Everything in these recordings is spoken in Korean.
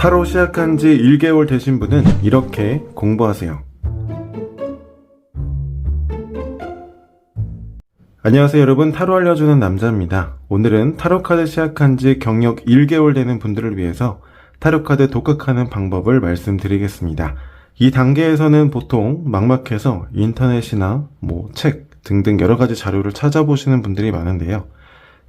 타로 시작한 지 1개월 되신 분은 이렇게 공부하세요. 안녕하세요 여러분, 타로 알려주는 남자입니다. 오늘은 타로카드 시작한 지 경력 1개월 되는 분들을 위해서 타로카드 독학하는 방법을 말씀드리겠습니다. 이 단계에서는 보통 막막해서 인터넷이나 책 등등 여러가지 자료를 찾아보시는 분들이 많은데요.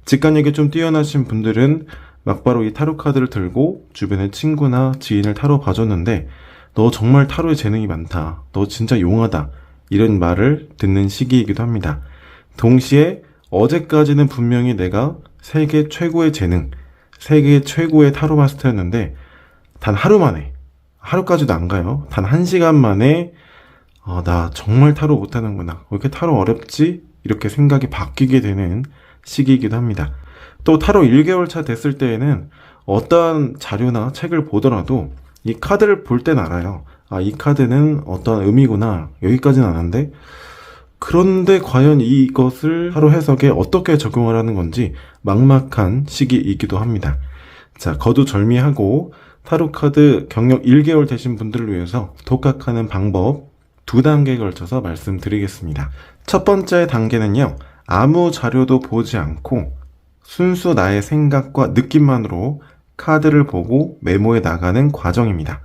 직관력이 좀 뛰어나신 분들은 막바로 이 타로카드를 들고 주변의 친구나 지인을 타로 봐줬는데 너 정말 타로에 재능이 많다, 너 진짜 용하다, 이런 말을 듣는 시기이기도 합니다. 동시에 어제까지는 분명히 내가 세계 최고의 재능, 세계 최고의 타로 마스터였는데 단 하루 만에, 하루까지도 안 가요, 단 1시간 만에 나 정말 타로 못하는구나, 왜 이렇게 타로 어렵지? 이렇게 생각이 바뀌게 되는 시기이기도 합니다. 또 타로 1개월 차 됐을 때에는 어떠한 자료나 책을 보더라도 이 카드를 볼 땐 알아요. 이 카드는 어떠한 의미구나, 여기까지는 아는데 그런데 과연 이것을 타로 해석에 어떻게 적용을 하는 건지 막막한 시기이기도 합니다. 자, 거두절미하고 타로카드 경력 1개월 되신 분들을 위해서 독학하는 방법 2단계에 걸쳐서 말씀드리겠습니다. 첫 번째 단계는요, 아무 자료도 보지 않고 순수 나의 생각과 느낌만으로 카드를 보고 메모해 나가는 과정입니다.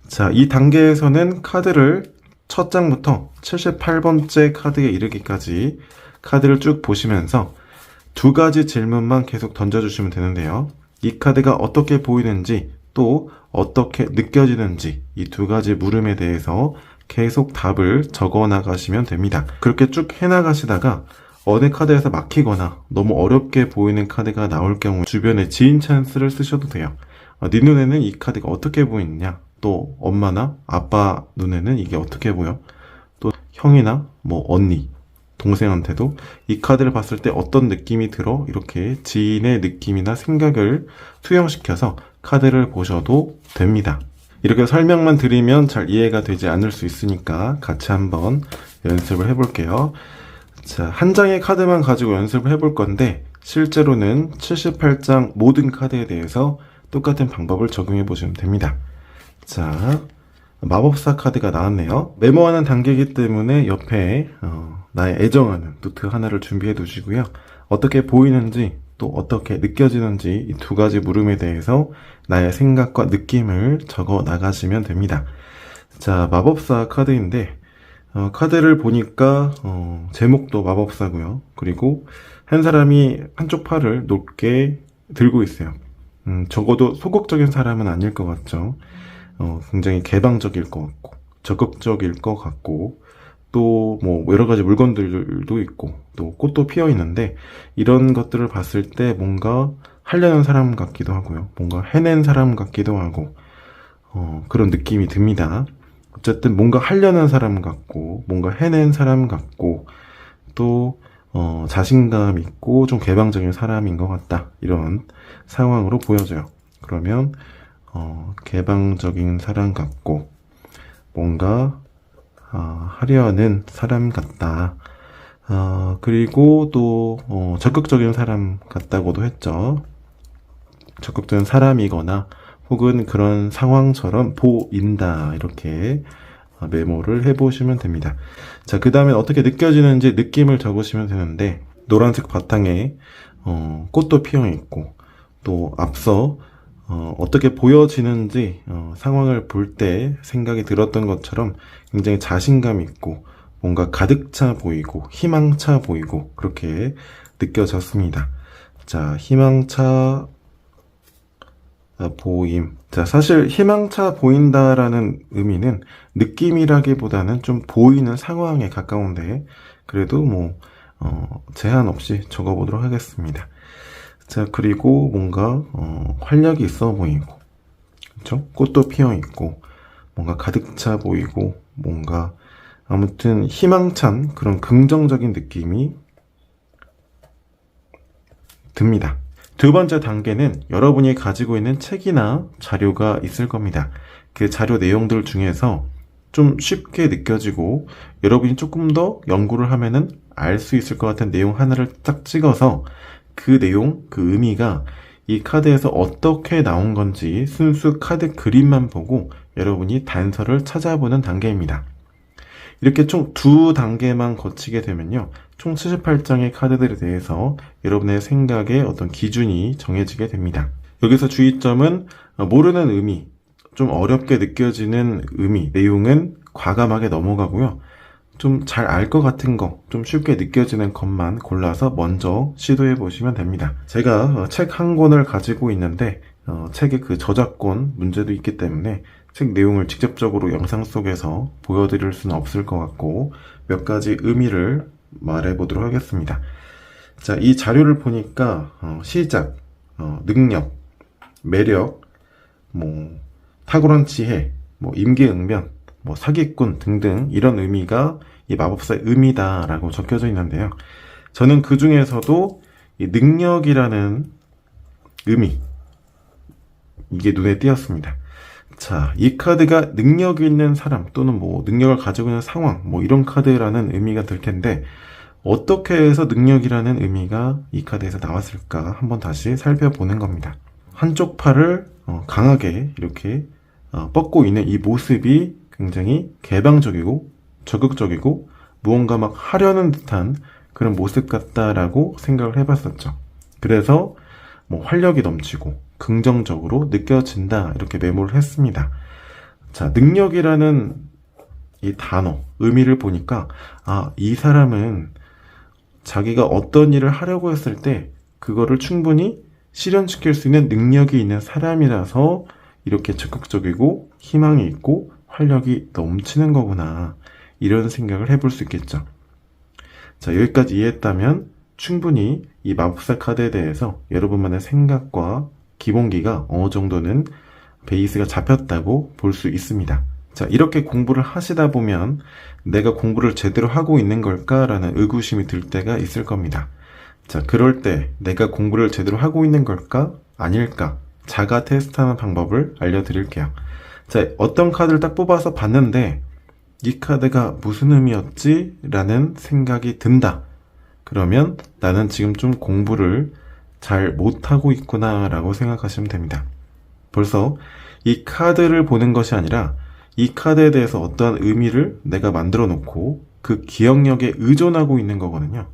자, 이 단계에서는 카드를 첫 장부터 78번째 카드에 이르기까지 카드를 쭉 보시면서 2가지 질문만 계속 던져주시면 되는데요. 이 카드가 어떻게 보이는지 또 어떻게 느껴지는지 이 2가지 물음에 대해서 계속 답을 적어 나가시면 됩니다. 그렇게 쭉 해나가시다가 어느 카드에서 막히거나 너무 어렵게 보이는 카드가 나올 경우 주변에 지인 찬스를 쓰셔도 돼요. 네 눈에는 이 카드가 어떻게 보이느냐, 또 엄마나 아빠 눈에는 이게 어떻게 보여, 또 형이나 언니, 동생한테도 이 카드를 봤을 때 어떤 느낌이 들어, 이렇게 지인의 느낌이나 생각을 투영시켜서 카드를 보셔도 됩니다. 이렇게 설명만 드리면 잘 이해가 되지 않을 수 있으니까 같이 한번 연습을 해볼게요. 자, 한 장의 카드만 가지고 연습을 해볼 건데 실제로는 78장 모든 카드에 대해서 똑같은 방법을 적용해 보시면 됩니다. 자, 마법사 카드가 나왔네요. 메모하는 단계이기 때문에 옆에 나의 애정하는 노트 하나를 준비해 두시고요. 어떻게 보이는지 또 어떻게 느껴지는지 이 2가지 물음에 대해서 나의 생각과 느낌을 적어 나가시면 됩니다. 자, 마법사 카드인데 카드를 보니까 제목도 마법사고요. 그리고 한 사람이 한쪽 팔을 높게 들고 있어요. 적어도 소극적인 사람은 아닐 것 같죠. 굉장히 개방적일 것 같고 적극적일 것 같고 또 여러 가지 물건들도 있고 또 꽃도 피어 있는데 이런 것들을 봤을 때 뭔가 하려는 사람 같기도 하고요. 뭔가 해낸 사람 같기도 하고 그런 느낌이 듭니다. 어쨌든 뭔가 하려는 사람 같고 뭔가 해낸 사람 같고 또 자신감 있고 좀 개방적인 사람인 것 같다, 이런 상황으로 보여져요. 그러면 개방적인 사람 같고 뭔가 하려는 사람 같다, 그리고 또 적극적인 사람 같다고도 했죠. 적극적인 사람이거나 혹은 그런 상황처럼 보인다, 이렇게 메모를 해보시면 됩니다. 자, 그 다음에 어떻게 느껴지는지 느낌을 적으시면 되는데 노란색 바탕에 꽃도 피어 있고 또 앞서 어떻게 보여지는지 상황을 볼 때 생각이 들었던 것처럼 굉장히 자신감 있고 뭔가 가득 차 보이고 희망차 보이고 그렇게 느껴졌습니다. 자, 희망차 보임. 자, 사실 희망차 보인다라는 의미는 느낌이라기보다는 좀 보이는 상황에 가까운데 그래도 제한 없이 적어보도록 하겠습니다. 자, 그리고 뭔가 활력이 있어 보이고, 그렇죠? 꽃도 피어 있고 뭔가 가득 차 보이고 뭔가 아무튼 희망찬 그런 긍정적인 느낌이 듭니다. 2번째 단계는 여러분이 가지고 있는 책이나 자료가 있을 겁니다. 그 자료 내용들 중에서 좀 쉽게 느껴지고 여러분이 조금 더 연구를 하면은 알 수 있을 것 같은 내용 하나를 딱 찍어서 그 내용, 그 의미가 이 카드에서 어떻게 나온 건지 순수 카드 그림만 보고 여러분이 단서를 찾아보는 단계입니다. 이렇게 총 2단계만 거치게 되면요, 총 78장의 카드들에 대해서 여러분의 생각의 어떤 기준이 정해지게 됩니다. 여기서 주의점은 모르는 의미, 좀 어렵게 느껴지는 의미, 내용은 과감하게 넘어가고요. 좀 잘 알 것 같은 거, 좀 쉽게 느껴지는 것만 골라서 먼저 시도해 보시면 됩니다. 제가 책 한 권을 가지고 있는데 책의 그 저작권 문제도 있기 때문에 책 내용을 직접적으로 영상 속에서 보여드릴 수는 없을 것 같고 몇 가지 의미를 말해 보도록 하겠습니다. 자, 이 자료를 보니까 시작, 능력, 매력, 탁월한 지혜, 임기응변, 사기꾼 등등 이런 의미가 이 마법사의 의미다라고 적혀져 있는데요. 저는 그 중에서도 이 능력이라는 의미, 이게 눈에 띄었습니다. 자, 이 카드가 능력 있는 사람 또는 능력을 가지고 있는 상황, 이런 카드라는 의미가 들 텐데 어떻게 해서 능력이라는 의미가 이 카드에서 나왔을까 한번 다시 살펴보는 겁니다. 한쪽 팔을 강하게 이렇게 뻗고 있는 이 모습이 굉장히 개방적이고 적극적이고 무언가 막 하려는 듯한 그런 모습 같다라고 생각을 해봤었죠. 그래서 활력이 넘치고 긍정적으로 느껴진다 이렇게 메모를 했습니다. 자, 능력이라는 이 단어 의미를 보니까 이 사람은 자기가 어떤 일을 하려고 했을 때 그거를 충분히 실현시킬 수 있는 능력이 있는 사람이라서 이렇게 적극적이고 희망이 있고 활력이 넘치는 거구나, 이런 생각을 해볼 수 있겠죠. 자, 여기까지 이해했다면 충분히 이 마법사 카드에 대해서 여러분만의 생각과 기본기가 어느 정도는 베이스가 잡혔다고 볼 수 있습니다. 자, 이렇게 공부를 하시다 보면 내가 공부를 제대로 하고 있는 걸까라는 의구심이 들 때가 있을 겁니다. 자, 그럴 때 내가 공부를 제대로 하고 있는 걸까? 아닐까? 자가 테스트하는 방법을 알려드릴게요. 자, 어떤 카드를 딱 뽑아서 봤는데 이 카드가 무슨 의미였지? 라는 생각이 든다. 그러면 나는 지금 좀 공부를 잘 못하고 있구나 라고 생각하시면 됩니다. 벌써 이 카드를 보는 것이 아니라 이 카드에 대해서 어떠한 의미를 내가 만들어 놓고 그 기억력에 의존하고 있는 거거든요.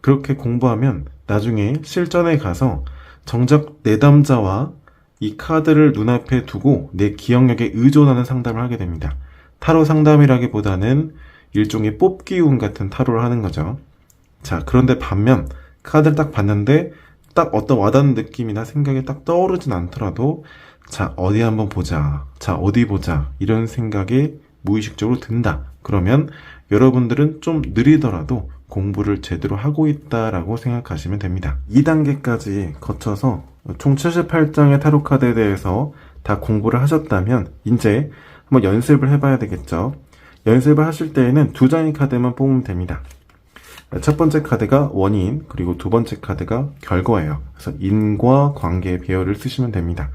그렇게 공부하면 나중에 실전에 가서 정작 내담자와 이 카드를 눈앞에 두고 내 기억력에 의존하는 상담을 하게 됩니다. 타로 상담이라기보다는 일종의 뽑기운 같은 타로를 하는 거죠. 자, 그런데 반면 카드를 딱 봤는데 딱 어떤 와닿는 느낌이나 생각이 딱 떠오르진 않더라도 자, 어디 한번 보자, 자, 어디 보자, 이런 생각이 무의식적으로 든다. 그러면 여러분들은 좀 느리더라도 공부를 제대로 하고 있다라고 생각하시면 됩니다. 2단계까지 거쳐서 총 78장의 타로 카드에 대해서 다 공부를 하셨다면 이제 한번 연습을 해봐야 되겠죠. 연습을 하실 때에는 2장의 카드만 뽑으면 됩니다. 첫 번째 카드가 원인, 그리고 두 번째 카드가 결과예요. 그래서 인과 관계 배열을 쓰시면 됩니다.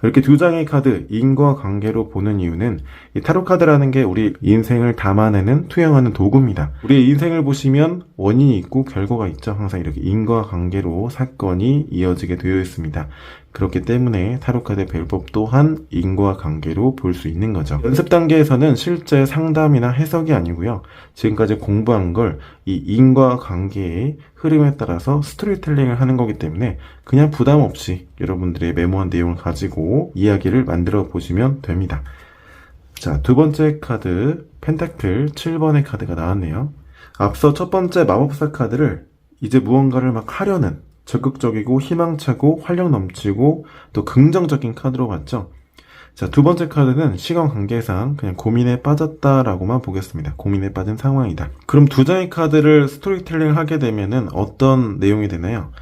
이렇게 2장의 카드, 인과 관계로 보는 이유는 이 타로 카드라는 게 우리 인생을 담아내는, 투영하는 도구입니다. 우리의 인생을 보시면 원인이 있고 결과가 있죠. 항상 이렇게 인과 관계로 사건이 이어지게 되어 있습니다. 그렇기 때문에 타로 카드 배열법 또한 인과 관계로 볼 수 있는 거죠. 연습 단계에서는 실제 상담이나 해석이 아니고요. 지금까지 공부한 걸 이 인과 관계의 흐름에 따라서 스토리텔링을 하는 거기 때문에 그냥 부담 없이 여러분들의 메모한 내용을 가지고 이야기를 만들어 보시면 됩니다. 자, 두 번째 카드 펜타클 7번의 카드가 나왔네요. 앞서 첫 번째 마법사 카드를 이제 무언가를 막 하려는 적극적이고 희망차고 활력 넘치고 또 긍정적인 카드로 봤죠. 자, 두 번째 카드는 시간 관계상 그냥 고민에 빠졌다라고만 보겠습니다. 고민에 빠진 상황이다. 그럼 2장의 카드를 스토리텔링 하게 되면은 어떤 내용이 되나요?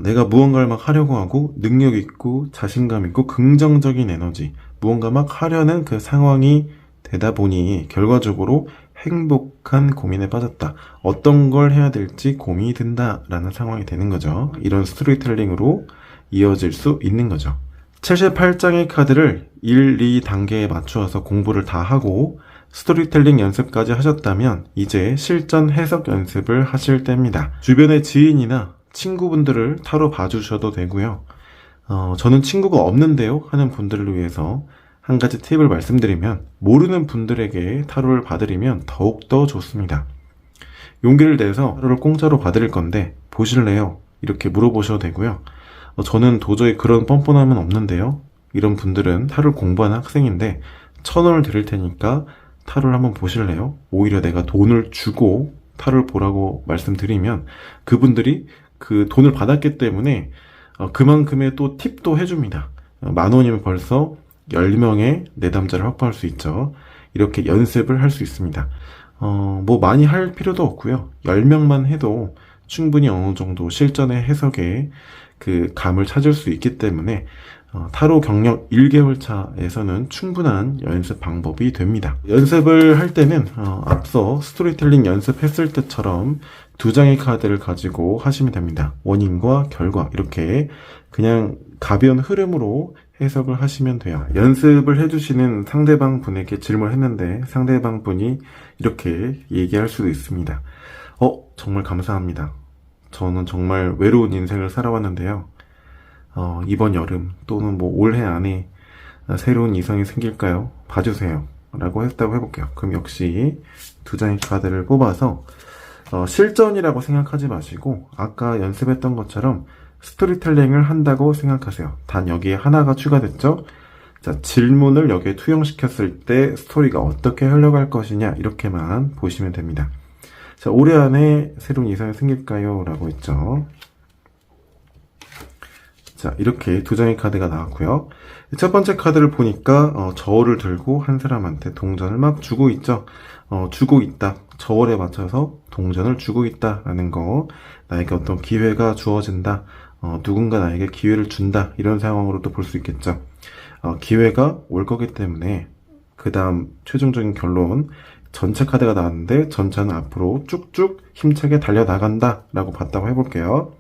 내가 무언가를 막 하려고 하고 능력 있고 자신감 있고 긍정적인 에너지, 무언가 막 하려는 그 상황이 되다 보니 결과적으로 행복한 고민에 빠졌다. 어떤 걸 해야 될지 고민이 든다라는 상황이 되는 거죠. 이런 스토리텔링으로 이어질 수 있는 거죠. 78장의 카드를 1, 2단계에 맞추어서 공부를 다 하고 스토리텔링 연습까지 하셨다면 이제 실전 해석 연습을 하실 때입니다. 주변의 지인이나 친구분들을 타로 봐주셔도 되고요. 저는 친구가 없는데요 하는 분들을 위해서 한 가지 팁을 말씀드리면, 모르는 분들에게 타로를 봐드리면 더욱더 좋습니다. 용기를 내서 타로를 공짜로 봐드릴 건데 보실래요? 이렇게 물어보셔도 되고요. 저는 도저히 그런 뻔뻔함은 없는데요, 이런 분들은 타로를 공부하는 학생인데 1,000원을 드릴 테니까 타로를 한번 보실래요? 오히려 내가 돈을 주고 타로를 보라고 말씀드리면 그분들이 그 돈을 받았기 때문에 그만큼의 또 팁도 해줍니다. 10,000원이면 벌써 10명의 내담자를 확보할 수 있죠. 이렇게 연습을 할 수 있습니다. 뭐 많이 할 필요도 없고요. 10명만 해도 충분히 어느 정도 실전의 해석에 그 감을 찾을 수 있기 때문에 타로 경력 1개월 차에서는 충분한 연습 방법이 됩니다. 연습을 할 때는 앞서 스토리텔링 연습했을 때처럼 2장의 카드를 가지고 하시면 됩니다. 원인과 결과, 이렇게 그냥 가벼운 흐름으로 해석을 하시면 돼요. 연습을 해주시는 상대방 분에게 질문을 했는데 상대방 분이 이렇게 얘기할 수도 있습니다. 정말 감사합니다. 저는 정말 외로운 인생을 살아왔는데요. 이번 여름 또는 뭐 올해 안에 새로운 이성이 생길까요? 봐주세요. 라고 했다고 해볼게요. 그럼 역시 2장의 카드를 뽑아서 실전이라고 생각하지 마시고 아까 연습했던 것처럼 스토리텔링을 한다고 생각하세요. 단 여기에 하나가 추가됐죠? 자, 질문을 여기에 투영시켰을 때 스토리가 어떻게 흘러갈 것이냐, 이렇게만 보시면 됩니다. 자, 올해 안에 새로운 이성이 생길까요? 라고 했죠. 자, 이렇게 2장의 카드가 나왔고요. 첫 번째 카드를 보니까 저울을 들고 한 사람한테 동전을 막 주고 있죠. 주고 있다. 저울에 맞춰서 동전을 주고 있다라는 거, 나에게 어떤 기회가 주어진다, 누군가 나에게 기회를 준다, 이런 상황으로도 볼 수 있겠죠. 기회가 올 거기 때문에 그 다음 최종적인 결론, 전체 카드가 나왔는데 전체는 앞으로 쭉쭉 힘차게 달려나간다 라고 봤다고 해볼게요.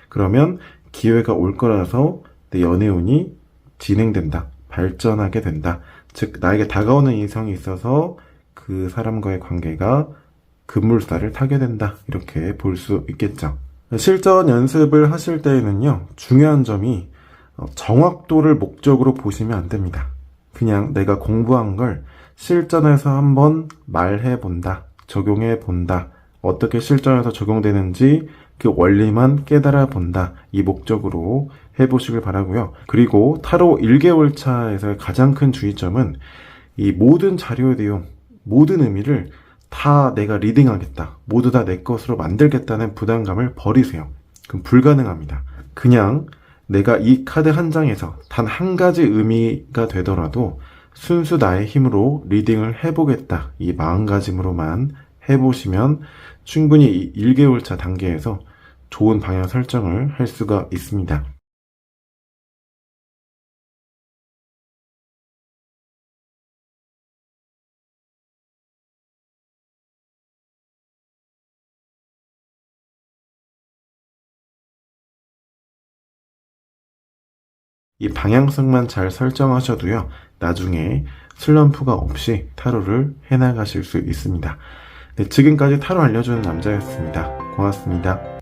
그러면 기회가 올 거라서 내 연애운이 진행된다, 발전하게 된다. 즉 나에게 다가오는 이성이 있어서 그 사람과의 관계가 급물살을 타게 된다, 이렇게 볼 수 있겠죠. 실전 연습을 하실 때에는요, 중요한 점이 정확도를 목적으로 보시면 안 됩니다. 그냥 내가 공부한 걸 실전에서 한번 말해본다, 적용해본다, 어떻게 실전에서 적용되는지 그 원리만 깨달아 본다, 이 목적으로 해보시길 바라고요. 그리고 타로 1개월 차에서의 가장 큰 주의점은 이 모든 자료의 내용, 모든 의미를 다 내가 리딩하겠다, 모두 다 내 것으로 만들겠다는 부담감을 버리세요. 그럼 불가능합니다. 그냥 내가 이 카드 한 장에서 단 한 가지 의미가 되더라도 순수 나의 힘으로 리딩을 해보겠다, 이 마음가짐으로만 해보시면 충분히 이 1개월 차 단계에서 좋은 방향 설정을 할 수가 있습니다. 이 방향성만 잘 설정하셔도요, 나중에 슬럼프가 없이 타로를 해나가실 수 있습니다. 네, 지금까지 타로 알려주는 남자였습니다. 고맙습니다.